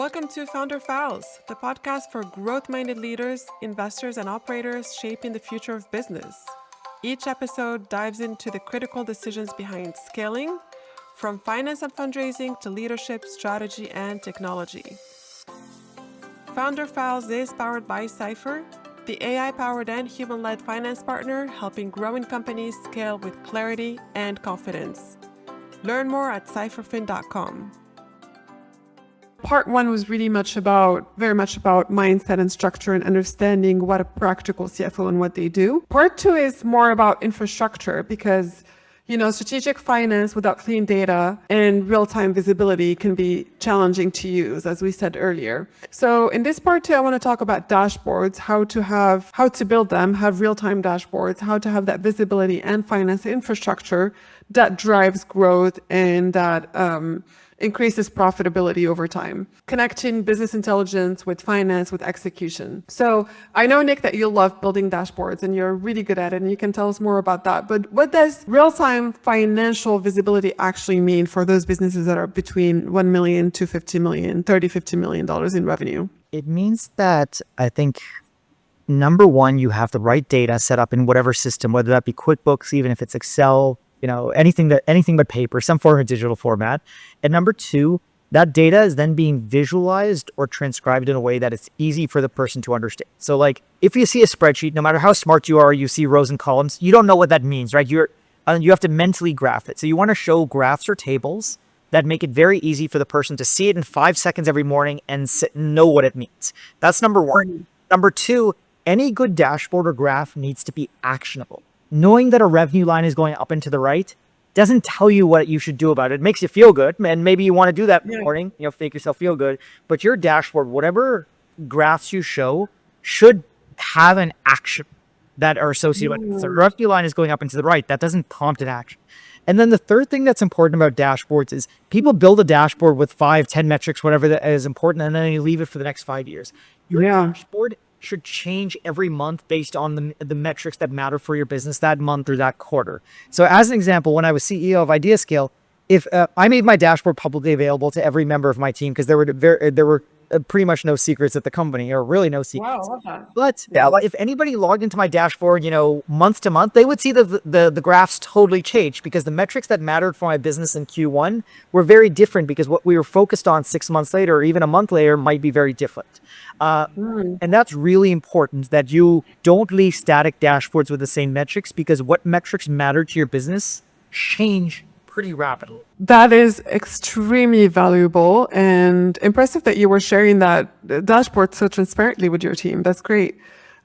Welcome to Founder Files, the podcast for growth-minded leaders, investors, and operators shaping the future of business. Each episode dives into the critical decisions behind scaling, from finance and fundraising to leadership, strategy, and technology. Founder Files is powered by Cypher, the AI-powered and human-led finance partner helping growing companies scale with clarity and confidence. Learn more at cypherfin.com. Part one was very much about mindset and structure and understanding what a practical CFO and what they do. Part two is more about infrastructure because, strategic finance without clean data and real-time visibility can be challenging to use, as we said earlier. So in this part two, I want to talk about dashboards, how to build them, have real-time dashboards, how to have that visibility and finance infrastructure that drives growth and that increases profitability over time, connecting business intelligence with finance, with execution. So I know, Nick, that you love building dashboards and you're really good at it and you can tell us more about that. But what does real-time financial visibility actually mean for those businesses that are between 1 million to 50 million, $50 million in revenue? It means that I think, number one, you have the right data set up in whatever system, whether that be QuickBooks, even if it's Excel, anything but paper, some form of digital format. And number two, that data is then being visualized or transcribed in a way that it's easy for the person to understand. So like if you see a spreadsheet, no matter how smart you are, you see rows and columns, you don't know what that means, right? You have to mentally graph it. So you want to show graphs or tables that make it very easy for the person to see it in 5 seconds every morning and know what it means. That's number one. Number two, any good dashboard or graph needs to be actionable. Knowing that a revenue line is going up and to the right doesn't tell you what you should do about it. It makes you feel good, and maybe you want to do that in the morning, make yourself feel good. But your dashboard, whatever graphs you show, should have an action that are associated with it. So the revenue line is going up and to the right. That doesn't prompt an action. And then the third thing that's important about dashboards is people build a dashboard with 5, 10 metrics, whatever that is important, and then you leave it for the next 5 years. Your dashboard should change every month based on the metrics that matter for your business that month or that quarter. So as an example, when I was CEO of IdeaScale, if I made my dashboard publicly available to every member of my team, because there were pretty much no secrets at the company, or really no secrets. Wow, I love that. But if anybody logged into my dashboard, month to month, they would see the graphs totally change because the metrics that mattered for my business in Q1 were very different because what we were focused on 6 months later or even a month later might be very different. And that's really important that you don't leave static dashboards with the same metrics because what metrics matter to your business change pretty rapidly. That is extremely valuable and impressive that you were sharing that dashboard so transparently with your team. That's great.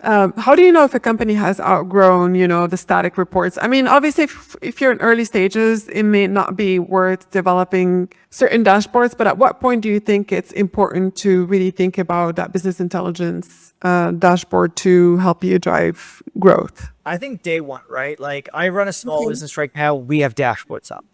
How do you know if a company has outgrown, the static reports? I mean, obviously, if you're in early stages, it may not be worth developing certain dashboards, but at what point do you think it's important to really think about that business intelligence dashboard to help you drive growth? I think day one, right? Like I run a small business right now. We have dashboards up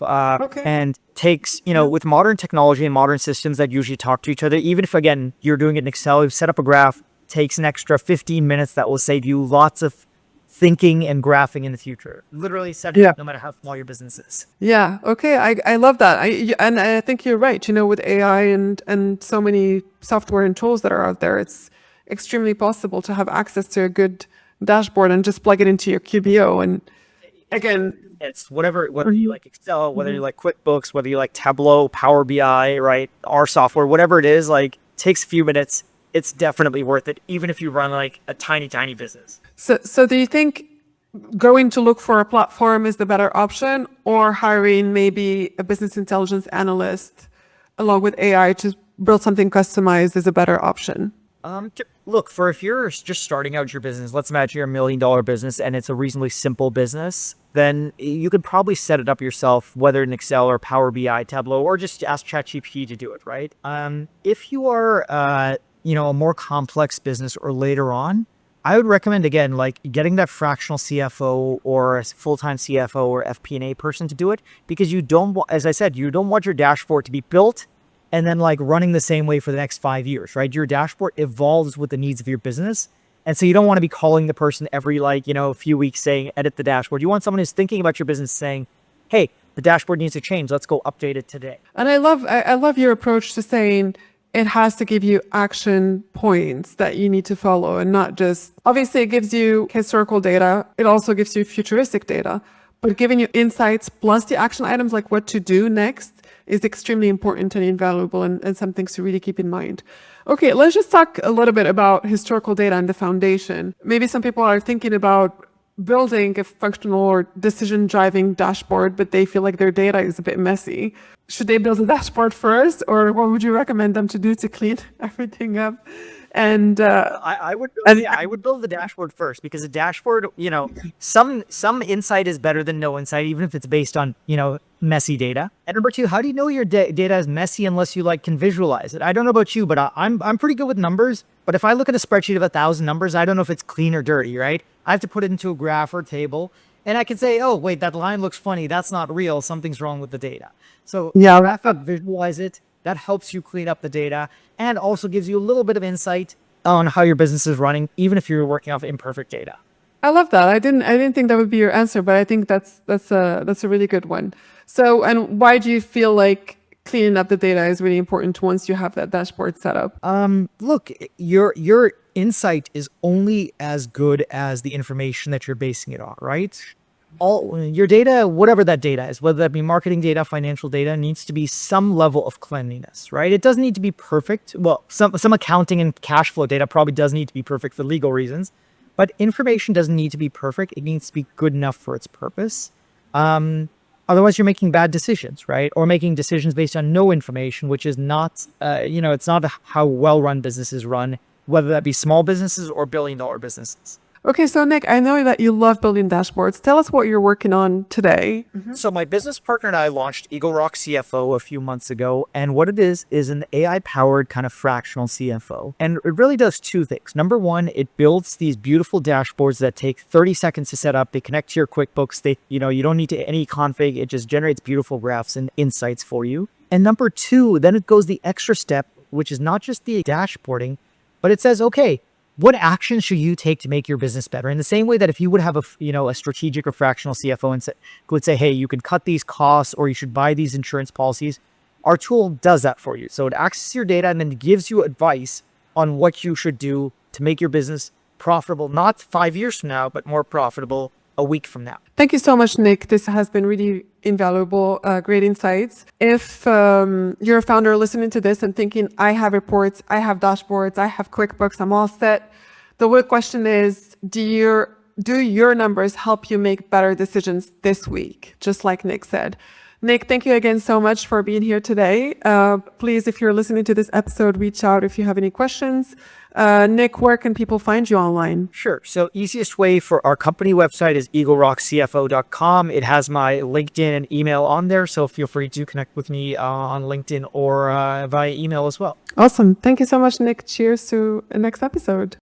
and takes, with modern technology and modern systems that usually talk to each other, even if, again, you're doing it in Excel, you've set up a graph, takes an extra 15 minutes that will save you lots of thinking and graphing in the future. Literally set it up no matter how small your business is. Yeah. Okay. I love that. And I think you're right. With AI and so many software and tools that are out there, it's extremely possible to have access to a good dashboard and just plug it into your QBO. And again, it's whether you like Excel, whether you like QuickBooks, whether you like Tableau, Power BI, right? Our software, whatever it is, like takes a few minutes. It's definitely worth it, even if you run like a tiny business. So do you think going to look for a platform is the better option, or hiring maybe a business intelligence analyst along with AI to build something customized is a better option? Look, if you're just starting out your business, let's imagine you're $1 million business and it's a reasonably simple business, then you could probably set it up yourself, whether in Excel or Power BI, Tableau, or just ask ChatGPT to do it, right? If you are, a more complex business or later on, I would recommend, again, like getting that fractional CFO or a full-time CFO or fp&a person to do it because you don't, as I said, you don't want your dashboard to be built and then like running the same way for the next 5 years, right? Your dashboard evolves with the needs of your business. And so you don't want to be calling the person every a few weeks saying, edit the dashboard. You want someone who's thinking about your business saying, hey, the dashboard needs to change. Let's go update it today. And I love your approach to saying, it has to give you action points that you need to follow, and not just, obviously it gives you historical data. It also gives you futuristic data, but giving you insights plus the action items, like what to do next, is extremely important and invaluable, and some things to really keep in mind. Okay, let's just talk a little bit about historical data and the foundation. Maybe some people are thinking about building a functional or decision driving dashboard, but they feel like their data is a bit messy. Should they build a dashboard first, or what would you recommend them to do to clean everything up? And I would build the dashboard first, because a dashboard, some insight is better than no insight, even if it's based on, messy data. And number two, how do you know your data is messy unless you can visualize it? I don't know about you, but I'm pretty good with numbers. But if I look at a spreadsheet of 1,000 numbers, I don't know if it's clean or dirty, right? I have to put it into a graph or table, and I can say, oh, wait, that line looks funny. That's not real. Something's wrong with the data. So yeah, graph up, visualize it. That helps you clean up the data and also gives you a little bit of insight on how your business is running, even if you're working off imperfect data. I love that. I didn't think that would be your answer, but I think that's a really good one. So, and why do you feel like cleaning up the data is really important once you have that dashboard set up? Look, your insight is only as good as the information that you're basing it on, right? All your data, whatever that data is, whether that be marketing data, financial data, needs to be some level of cleanliness, right? It doesn't need to be perfect. Well, some accounting and cash flow data probably does need to be perfect for legal reasons, but information doesn't need to be perfect. It needs to be good enough for its purpose. Otherwise, you're making bad decisions, right? Or making decisions based on no information, which is not, it's not how well-run businesses run, whether that be small businesses or billion-dollar businesses. Okay, so Nick, I know that you love building dashboards. Tell us what you're working on today. So my business partner and I launched Eagle Rock CFO a few months ago. And what it is an AI-powered kind of fractional CFO. And it really does two things. Number one, it builds these beautiful dashboards that take 30 seconds to set up. They connect to your QuickBooks. You don't need to any config. It just generates beautiful graphs and insights for you. And number two, then it goes the extra step, which is not just the dashboarding, but it says, okay, what actions should you take to make your business better? In the same way that if you would have a strategic or fractional CFO and would say, hey, you can cut these costs or you should buy these insurance policies, our tool does that for you. So it accesses your data and then gives you advice on what you should do to make your business profitable, not 5 years from now, but more profitable a week from now. Thank you so much, Nick. This has been really invaluable, great insights. If you're a founder listening to this and thinking, I have reports, I have dashboards, I have QuickBooks, I'm all set. The real question is, do your numbers help you make better decisions this week? Just like Nick said. Nick, thank you again so much for being here today. Please, if you're listening to this episode, reach out if you have any questions. Nick, where can people find you online? Sure. So easiest way for our company website is eaglerockcfo.com. It has my LinkedIn and email on there. So feel free to connect with me on LinkedIn or via email as well. Awesome. Thank you so much, Nick. Cheers to the next episode.